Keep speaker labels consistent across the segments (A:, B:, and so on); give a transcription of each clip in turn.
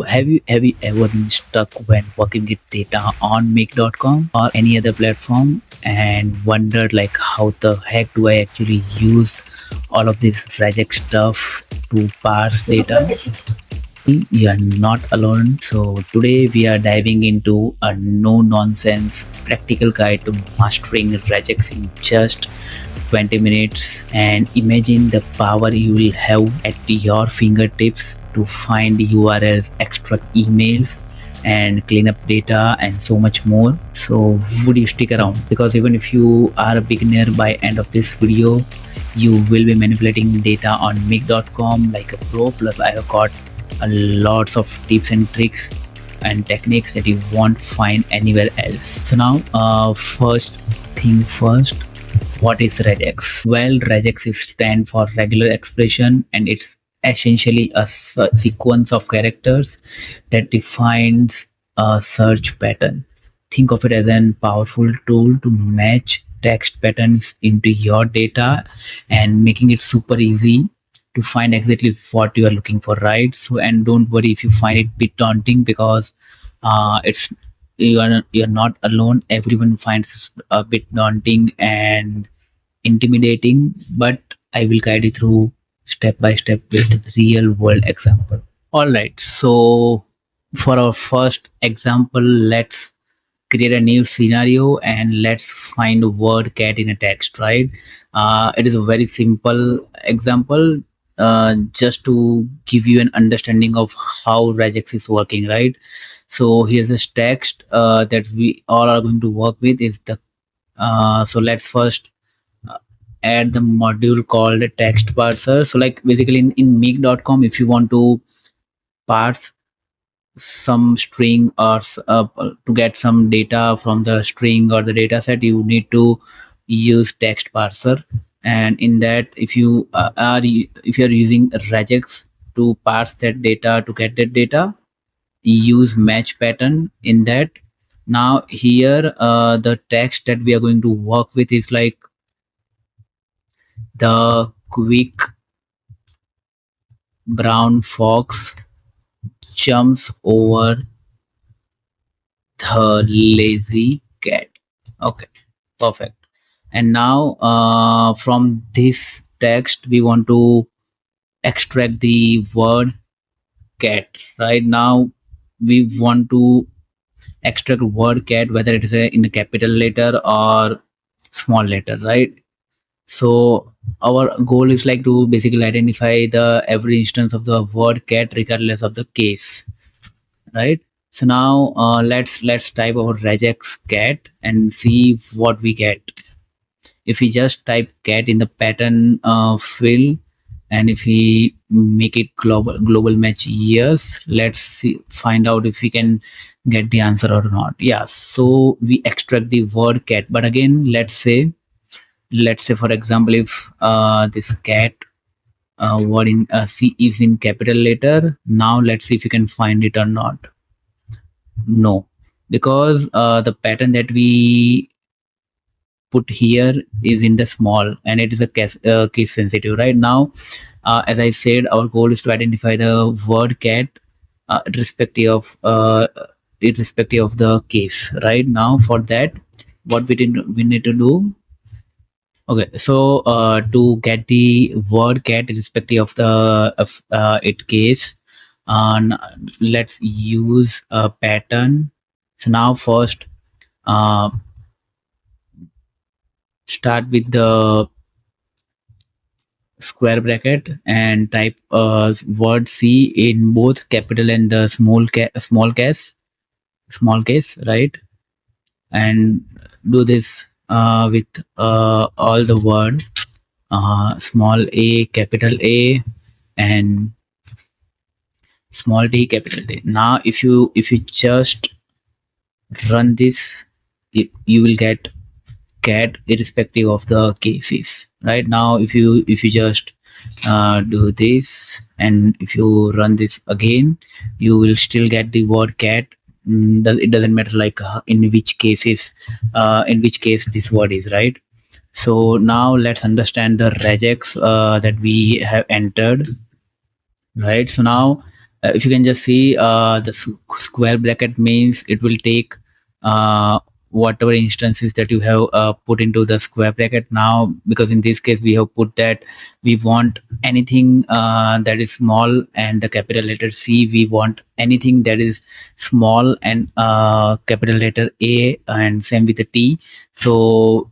A: Have you ever been stuck when working with data on make.com or any other platform and wondered like how the heck do I actually use all of this Regex stuff to parse data? You are not alone. So today we are diving into a no nonsense practical guide to mastering Regex in just 20 minutes, and imagine the power you will have at your fingertips to find URLs, extract emails, and clean up data and so much more. So would you stick around? Because even if you are a beginner, by end of this video you will be manipulating data on make.com like a pro. Plus I have got a lots of tips and tricks and techniques that you won't find anywhere else. So now first thing first, what is regex? Well, regex is stand for regular expression, and it's essentially a sequence of characters that defines a search pattern. Think of it as a powerful tool to match text patterns into your data and making it super easy to find exactly what you are looking for, right? So, and don't worry if you find it bit daunting, because it's you're not alone. Everyone finds it a bit daunting and intimidating, but I will guide you through step by step with real world example. All right, so for our first example, let's create a new scenario and let's find a word cat in a text, right? It is a very simple example, just to give you an understanding of how regex is working, right? So here's this text that we all are going to work with is the so let's first uh, add the module called text parser. So like basically in make.com, if you want to parse some string or to get some data from the string or the data set, you need to use text parser. And in that, if you if you're using regex to parse that data to get that data, use match pattern in that. Now here the text that we are going to work with is like the quick brown fox jumps over the lazy cat. Okay, perfect. And now from this text we want to extract the word cat. Right now we want to extract word cat, whether it is in a capital letter or small letter, right? So our goal is like to basically identify the every instance of the word cat regardless of the case, right? So now let's type our regex cat and see what we get. If we just type cat in the pattern field, and if we make it global match yes, let's see, find out if we can get the answer or not. Yeah, so we extract the word cat, but again let's say for example, if this cat word in C is in capital letter. Now let's see if you can find it or not. No, because the pattern that we put here is in the small, and it is a case sensitive. Right now, as I said, our goal is to identify the word cat irrespective of the case. Right now, for that, what we need to do. Okay, so to get the word cat irrespective of the it case, and let's use a pattern. So now first uh, start with the square bracket and type word C in both capital and the small case, right? And do this with all the word small a, capital A, and small t, capital T. Now if you just run this, you will get cat irrespective of the cases. Right now if you just do this, and if you run this again, you will still get the word cat. It doesn't matter like in which case this word is, right? So now let's understand the regex that we have entered, right? So now if you can just see, the square bracket means it will take uh, whatever instances that you have put into the square bracket now, because in this case we have put that we want anything that is small and the capital letter C, we want anything that is small and capital letter A, and same with the T. So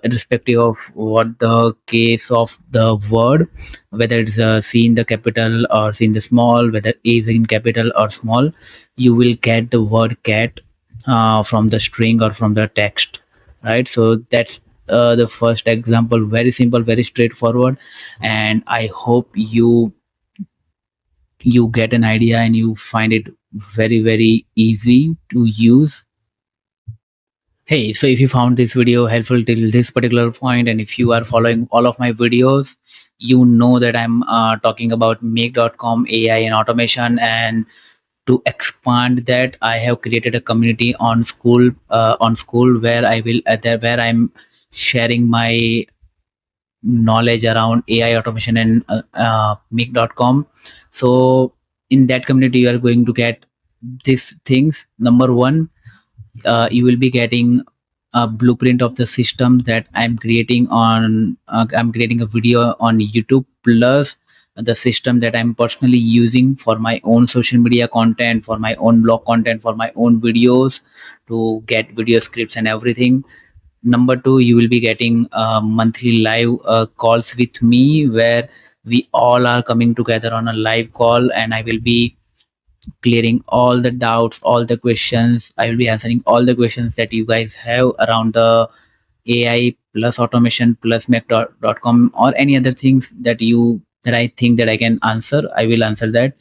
A: irrespective of what the case of the word, whether it's C in the capital or C in the small, whether A is in capital or small, you will get the word cat from the string or from the text, right? So that's the first example, very simple, very straightforward, and I hope you get an idea and you find it very very easy to use. Hey, so if you found this video helpful till this particular point, and if you are following all of my videos, you know that I'm talking about make.com AI and automation. And to expand that, I have created a community on school where I will where I'm sharing my knowledge around AI automation and make.com. So in that community, you are going to get these things. Number one, you will be getting a blueprint of the system that I'm creating a video on YouTube, plus the system that I'm personally using for my own social media content, for my own blog content, for my own videos, to get video scripts and everything. Number two, you will be getting monthly live calls with me, where we all are coming together on a live call, and I will be clearing all the doubts, all the questions. I will be answering all the questions that you guys have around the AI plus automation plus Mac.com, or any other things that I think that I can answer. I will answer that.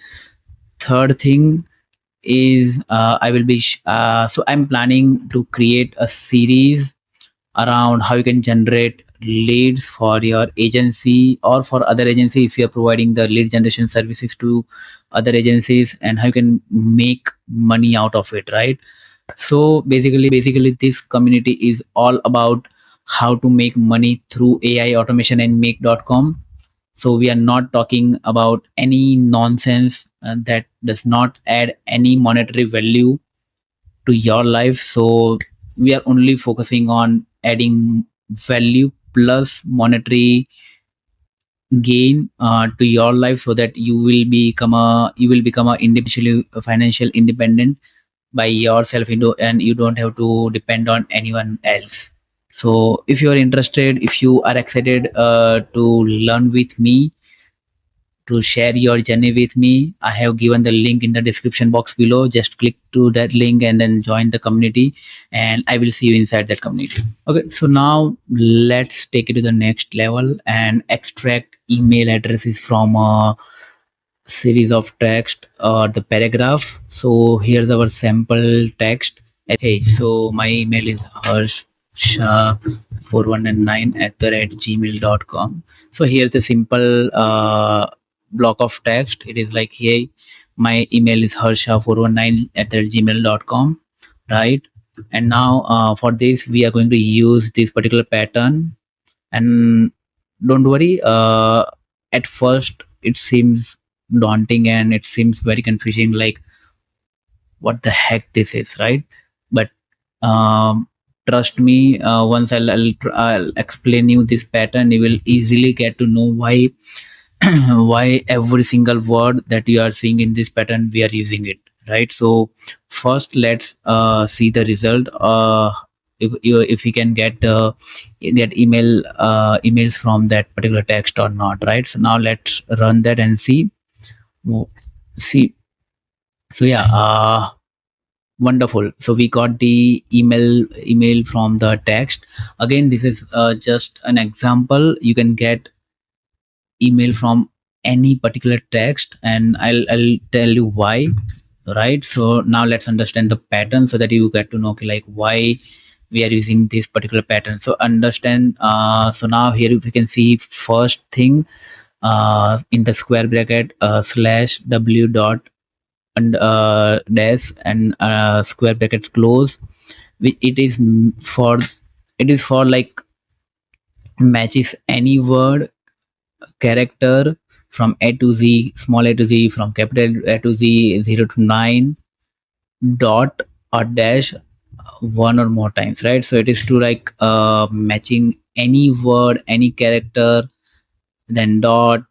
A: Third thing is I will be so I'm planning to create a series around how you can generate leads for your agency or for other agency, if you are providing the lead generation services to other agencies, and how you can make money out of it, right? So basically this community is all about how to make money through AI automation and make.com. So we are not talking about any nonsense that does not add any monetary value to your life. So we are only focusing on adding value plus monetary gain to your life, so that you will become a financial independent by yourself, and you don't have to depend on anyone else. So if you are interested, if you are excited to learn with me, to share your journey with me, I have given the link in the description box below. Just click to that link and then join the community, and I will see you inside that community. Okay, so now let's take it to the next level and extract email addresses from a series of text or the paragraph. So here's our sample text. Hey, so my email is harsha4199@gmail.com. So here's a simple block of text. It is like, hey, my email is harsha419@gmail.com, right? And now for this, we are going to use this particular pattern. And don't worry, at first it seems daunting and it seems very confusing, like what the heck this is, right? But trust me, once I'll explain you this pattern, you will easily get to know why why every single word that you are seeing in this pattern we are using it, right? So first let's see the result. If we can get emails from that particular text or not, right? So now let's run that and see. See, so yeah, wonderful. So we got the email from the text. Again, this is just an example. You can get email from any particular text, and I'll tell you why, right? So now let's understand the pattern, so that you get to know, okay, like why we are using this particular pattern. So understand. So now here, if you can see, first thing, in the square bracket, slash w dot and dash and square bracket close, which it is for like matches any word, character, from A to Z, small a to Z, from capital A to Z, 0 to 9, dot or dash one or more times, right? So it is to like matching any word, any character, then dot,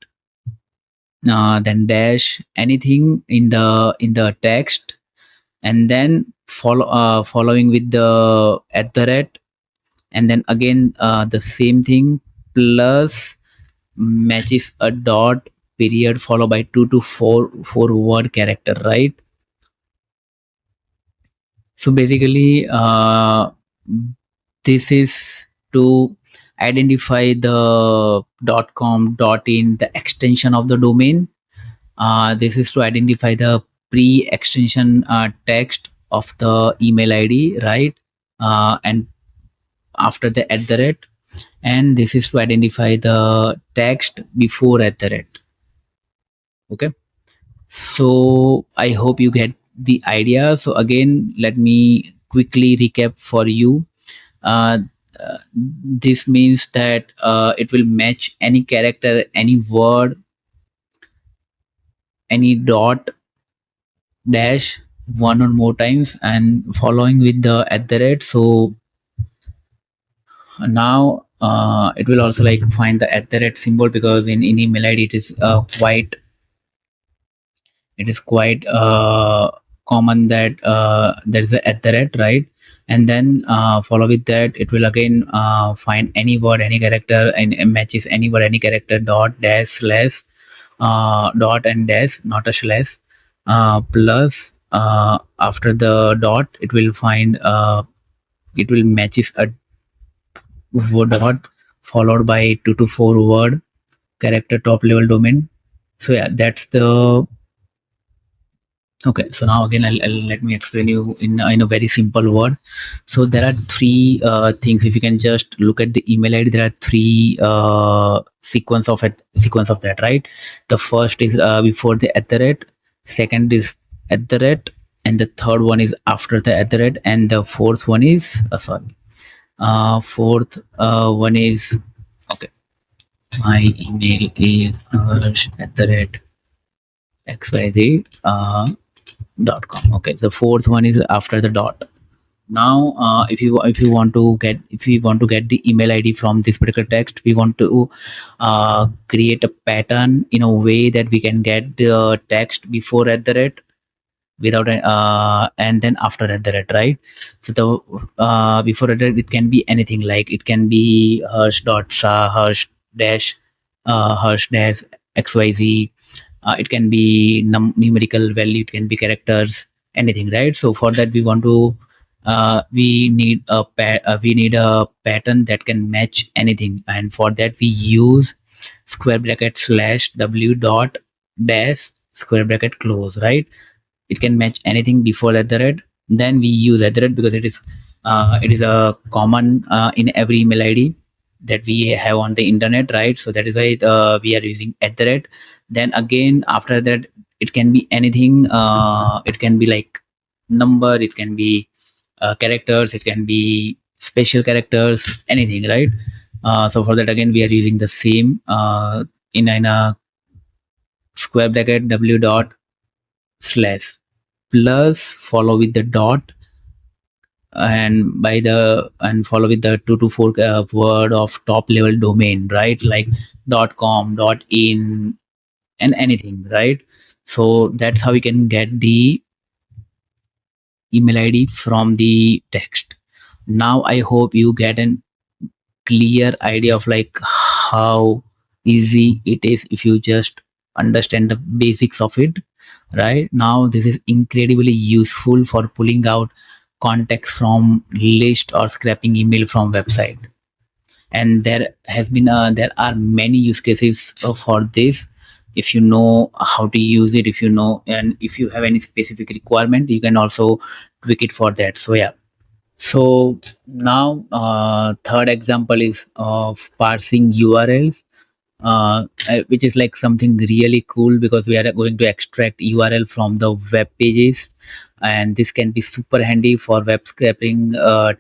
A: then dash, anything in the text, and then following with the at the rate, and then again the same thing, plus matches a dot, period, followed by two to four word character, right? So basically this is to identify the .com, .in, the extension of the domain. This is to identify the pre-extension text of the email ID, right? And after the at the rate, and this is to identify the text before at the rate. Okay, so I hope you get the idea. So again, let me quickly recap for you. uh, this means that it will match any character, any word, any dot, dash one or more times, and following with the at the rate. So now it will also like find the at the rate symbol, because in email id it is quite common that there is a at the rate, right? And then follow with that, it will again find any word, any character, and matches any word, any character, dot, dash, slash, dot and dash, not a slash, plus after the dot it will find it will matches a word dot followed by two to four word character top level domain. So yeah, that's the okay. So now again, I'll let me explain you in a very simple word. So there are three things. If you can just look at the email ID, there are three sequence of that, right? The first is before the at the rate, second is at the rate, and the third one is after the at the rate, and the fourth one is fourth one is okay. My email is at the rate xyz dot com. Okay, the fourth one is after the dot. Now if we want to get the email id from this particular text, we want to create a pattern in a way that we can get the text before at the rate, without and then after at the rate, right? So the before at the rate, it can be anything, like it can be harsh dot sa harsh dash harsh dash xyz. It can be numerical value, it can be characters, anything, right? So for that we want to we need a pattern that can match anything, and for that we use square bracket slash w dot dash square bracket close, right? It can match anything before at the rate. Then we use at the rate because it is a common in every email id that we have on the internet, right? So that is why we are using at the rate. Then again after that, it can be anything. It can be like number, it can be characters, it can be special characters, anything, right? So for that again we are using the same in a square bracket w dot slash plus follow with the dot, and by the and follow with the two to four word of top level domain, right? Like .com, .in, and anything, right? So that's how we can get the email id from the text. Now I hope you get an clear idea of like how easy it is if you just understand the basics of it. Right now this is incredibly useful for pulling out context from list or scraping email from website, and there are many use cases for this. If you know how to use it, if you know, and if you have any specific requirement, you can also tweak it for that. So yeah. So now third example is of parsing URLs, which is like something really cool because we are going to extract URL from the web pages, and this can be super handy for web scraping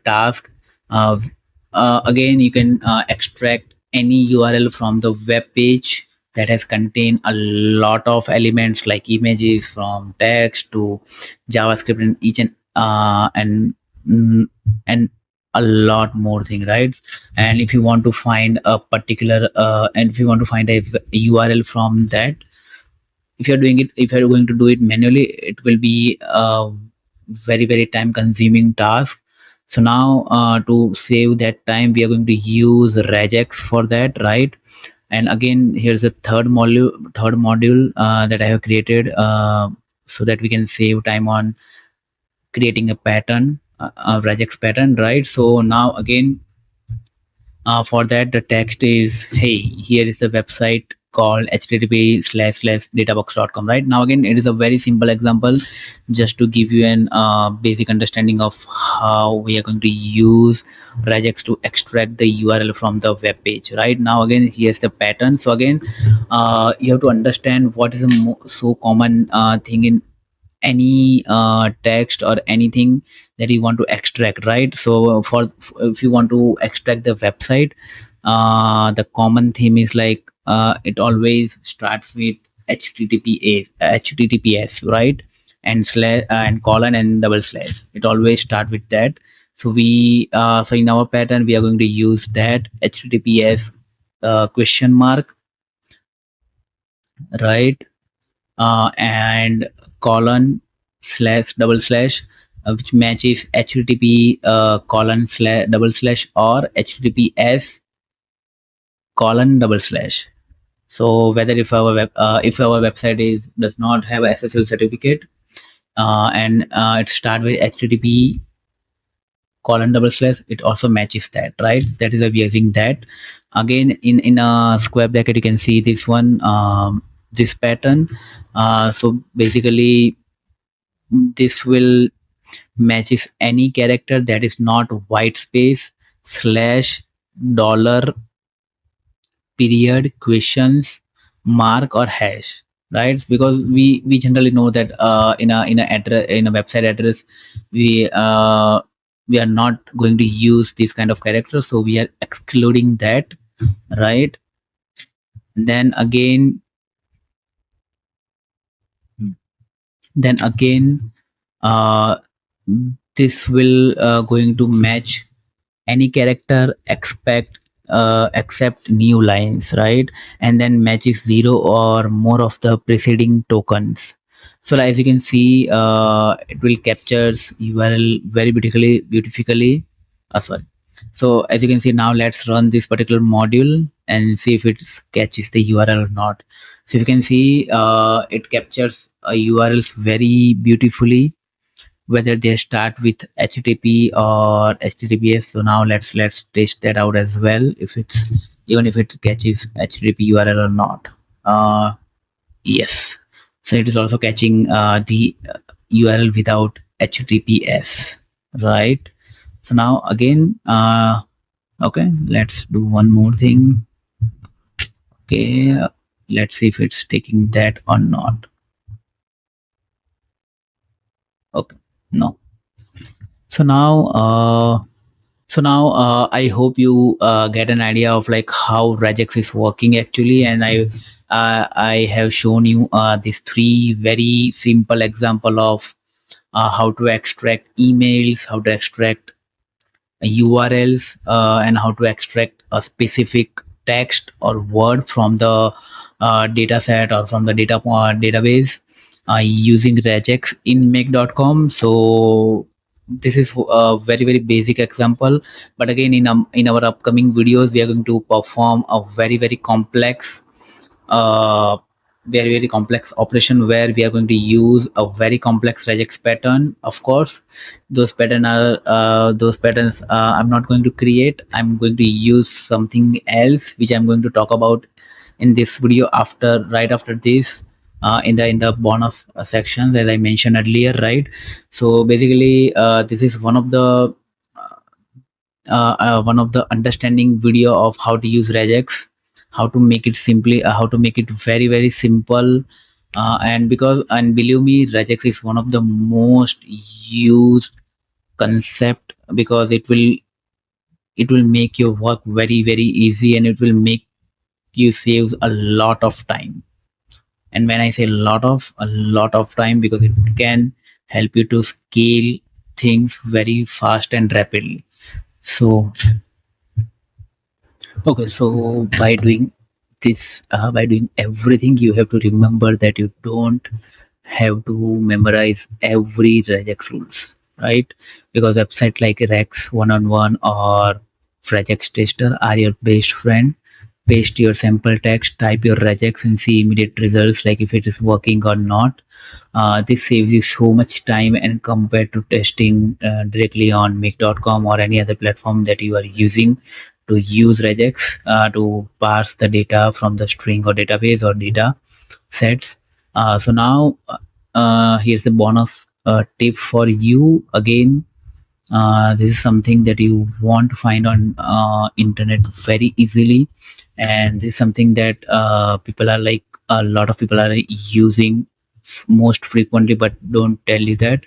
A: task. Again, you can extract any URL from the web page that has contained a lot of elements like images from text to JavaScript and each mm, and a lot more thing, right? And if you want to find a particular and if you want to find a URL from that, if you're going to do it manually, it will be a very time consuming task. So now to save that time, we are going to use regex for that, right? And again, here's the third module that I have created so that we can save time on creating a pattern, a regex pattern, right? So now again, for that, the text is, hey, here is the website called http://databox.com. Right now, again, it is a very simple example just to give you an basic understanding of how we are going to use regex to extract the URL from the web page. Right now, again, here's the pattern. So again, you have to understand what is a so common thing in any text or anything that you want to extract, right? So for if you want to extract the website, the common theme is like it always starts with https, right? And slash and colon and double slash, it always start with that. So so in our pattern we are going to use that https question mark, right? And colon slash double slash, which matches http colon slash double slash or https colon double slash. So whether if our website does not have a SSL certificate, and it start with http colon double slash, it also matches that, right? That is why we are using that. Again, in a square bracket you can see this one, this pattern. So basically this will matches any character that is not white space slash dollar period questions mark or hash, right? Because we generally know that in a website address, we uh, we are not going to use this kind of character, so we are excluding that, right? then again then again uh, this will going to match any character except new lines, right? And then matches zero or more of the preceding tokens. So as you can see, it will captures URL very beautifully. Sorry. So as you can see now, let's run this particular module and see if it catches the URL or not. So you can see it captures URLs very beautifully, whether they start with http or https. So now let's test that out as well, if it's even if it catches http URL or not. Yes, so it is also catching the URL without https, right? So now again, okay, let's do one more thing. Okay, let's see if it's taking that or not. Okay, no. So now I hope you get an idea of like how regex is working actually, and I have shown you these three very simple example of how to extract emails, how to extract URLs, and how to extract a specific text or word from the data set or from the database using regex in make.com. So this is a very basic example, but again in our upcoming videos we are going to perform a very complex uh, very complex operation where we are going to use a very complex regex pattern. Of course, those patterns I'm not going to create. I'm going to use something else which I'm going to talk about in this video right after this, in the bonus sections, as I mentioned earlier, right? So basically this is one of the understanding video of how to use regex, how to make it simply how to make it very simple. And believe me, regex is one of the most used concept, because it will make your work very easy, and it will make you saves a lot of time. And when I say a lot of time, because it can help you to scale things very fast and rapidly. So okay, so by doing everything, you have to remember that you don't have to memorize every regex rules, right? Because website like Rex One on One or Regex Tester are your best friend. Paste your sample text, type your regex, and see immediate results, like if it is working or not. This saves you so much time, and compared to testing directly on make.com or any other platform that you are using to use regex to parse the data from the string or database or data sets. So now here's a bonus tip for you again. This is something that you want to find on internet very easily, and this is something that people are like a lot of people are using most frequently but don't tell you that.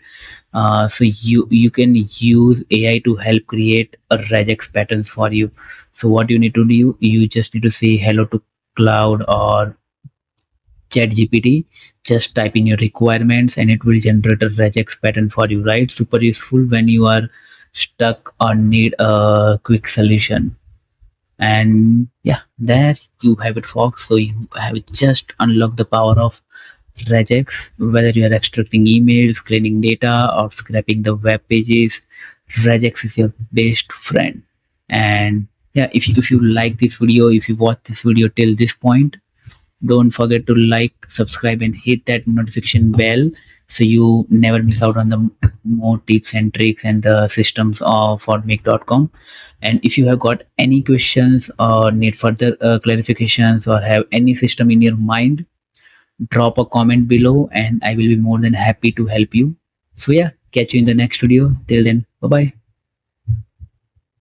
A: So you can use AI to help create a regex patterns for you. So what you need to do, you just need to say hello to cloud or chat gpt, just type in your requirements and it will generate a regex pattern for you, right? Super useful when you are stuck or need a quick solution. And yeah, there you have it, folks. So you have just unlocked the power of regex. Whether you are extracting emails, cleaning data, or scraping the web pages, regex is your best friend. And yeah, if you like this video, if you watch this video till this point, don't forget to like, subscribe, and hit that notification bell so you never miss out on the more tips and tricks and the systems of for make.com. And if you have got any questions or need further clarifications or have any system in your mind, drop a comment below and I will be more than happy to help you. So yeah, catch you in the next video. Till then, bye bye.